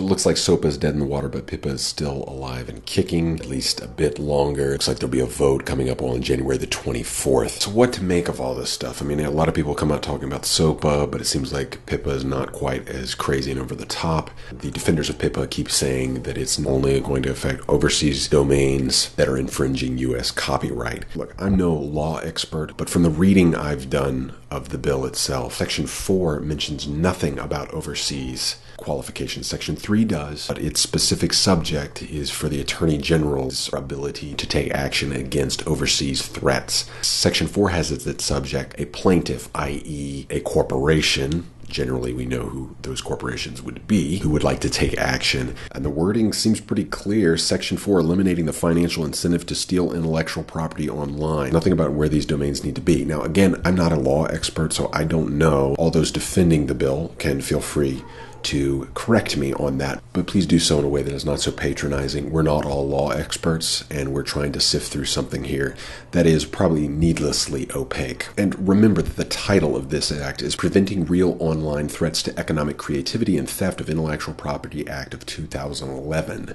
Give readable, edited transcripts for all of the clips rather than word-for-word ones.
So it looks like s.o.p.a is dead in the water, but p.i.p.a is still alive and kicking, at least a bit longer. Looks like there'll be a vote coming up on January the 24th. So what to make of all this stuff? I mean, a lot of people come out talking about s.o.p.a, but it seems like p.i.p.a is not quite as crazy and over the top. The defenders of p.i.p.a keep saying that it's only going to affect overseas domains that are infringing U.S. copyright. Look, I'm no law expert, but from the reading I've done of the bill itself, Section 4 mentions nothing about overseas qualifications. Section 3 does, but its specific subject is for the Attorney General's ability to take action against overseas threats. Section 4 has as its subject a plaintiff, i.e. a corporation. Generally, we know who those corporations would be, who would like to take action. And the wording seems pretty clear. Section 4, eliminating the financial incentive to steal intellectual property online. Nothing about where these domains need to be. Now, again, I'm not a law expert, so I don't know. All those defending the bill can feel free to correct me on that, but please do so in a way that is not so patronizing. We're not all law experts, and we're trying to sift through something here that is probably needlessly opaque. And remember that the title of this act is Preventing Real Online Threats to Economic Creativity and Theft of Intellectual Property Act of 2011.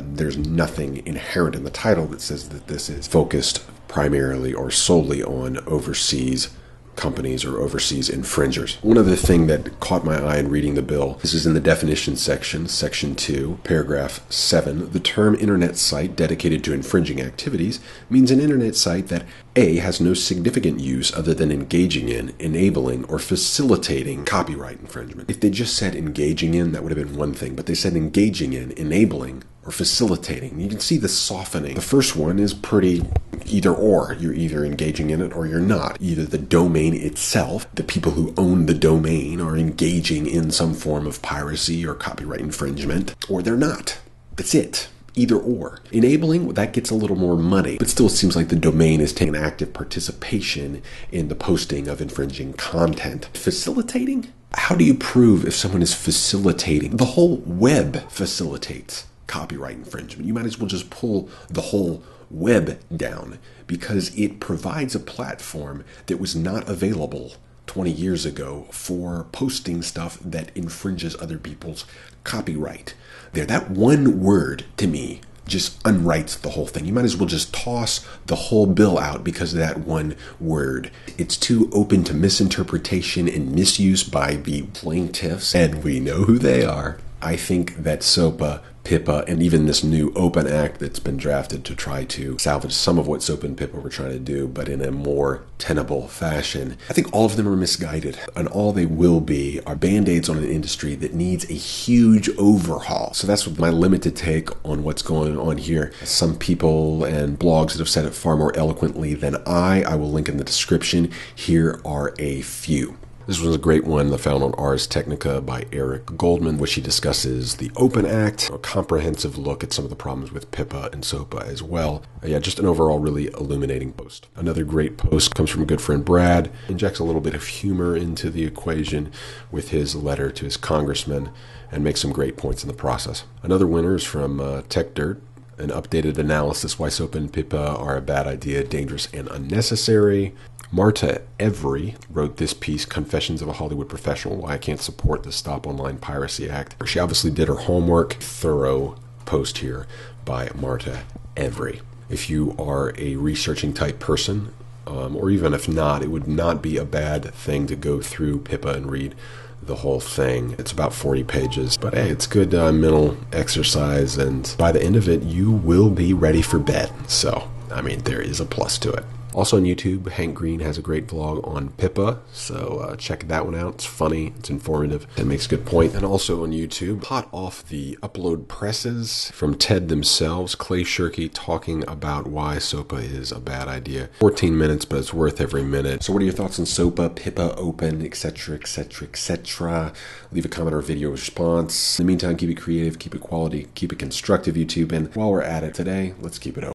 There's nothing inherent in the title that says that this is focused primarily or solely on overseas companies or overseas infringers. One other thing that caught my eye in reading the bill, this is in the definition section, section 2, paragraph 7. The term internet site dedicated to infringing activities means an internet site that A, has no significant use other than engaging in, enabling, or facilitating copyright infringement. If they just said engaging in, that would have been one thing, but they said engaging in, enabling, or facilitating. You can see the softening. The first one is pretty either or. You're either engaging in it or you're not. Either the domain itself, the people who own the domain, are engaging in some form of piracy or copyright infringement, or they're not. That's it. Either or. Enabling, that gets a little more muddy, but still it seems like the domain is taking active participation in the posting of infringing content. Facilitating? How do you prove if someone is facilitating? The whole web facilitates copyright infringement. You might as well just pull the whole web down because it provides a platform that was not available 20 years ago for posting stuff that infringes other people's copyright. That one word to me just unwrites the whole thing. You might as well just toss the whole bill out because of that one word. It's too open to misinterpretation and misuse by the plaintiffs, and we know who they are. I think that s.o.p.a, p.i.p.a, and even this new Open Act that's been drafted to try to salvage some of what s.o.p.a and p.i.p.a were trying to do, but in a more tenable fashion. I think all of them are misguided, and all they will be are band-aids on an industry that needs a huge overhaul. So that's my limited take on what's going on here. Some people and blogs that have said it far more eloquently than I will link in the description. Here are a few. This was a great one found on Ars Technica by Eric Goldman, which he discusses the Open Act, a comprehensive look at some of the problems with p.i.p.a and s.o.p.a as well. Yeah, just an overall really illuminating post. Another great post comes from a good friend Brad, injects a little bit of humor into the equation with his letter to his congressman and makes some great points in the process. Another winner is from Tech Dirt, an updated analysis why s.o.p.a and p.i.p.a are a bad idea, dangerous, and unnecessary. Marta Every wrote this piece, Confessions of a Hollywood Professional, Why I Can't Support the Stop Online Piracy Act. She obviously did her homework. Thorough post here by Marta Every. If you are a researching type person, or even if not, it would not be a bad thing to go through p.i.p.a and read the whole thing. It's about 40 pages, but hey, it's good mental exercise, and by the end of it, you will be ready for bed. So, I mean, there is a plus to it. Also on YouTube, Hank Green has a great vlog on p.i.p.a, so check that one out. It's funny, it's informative, and makes a good point. And also on YouTube, hot off the upload presses from TED themselves, Clay Shirky talking about why s.o.p.a is a bad idea. 14 minutes, but it's worth every minute. So what are your thoughts on s.o.p.a, p.i.p.a, Open, etc., etc., etc.? Leave a comment or a video response. In the meantime, keep it creative, keep it quality, keep it constructive, YouTube. And while we're at it today, let's keep it open.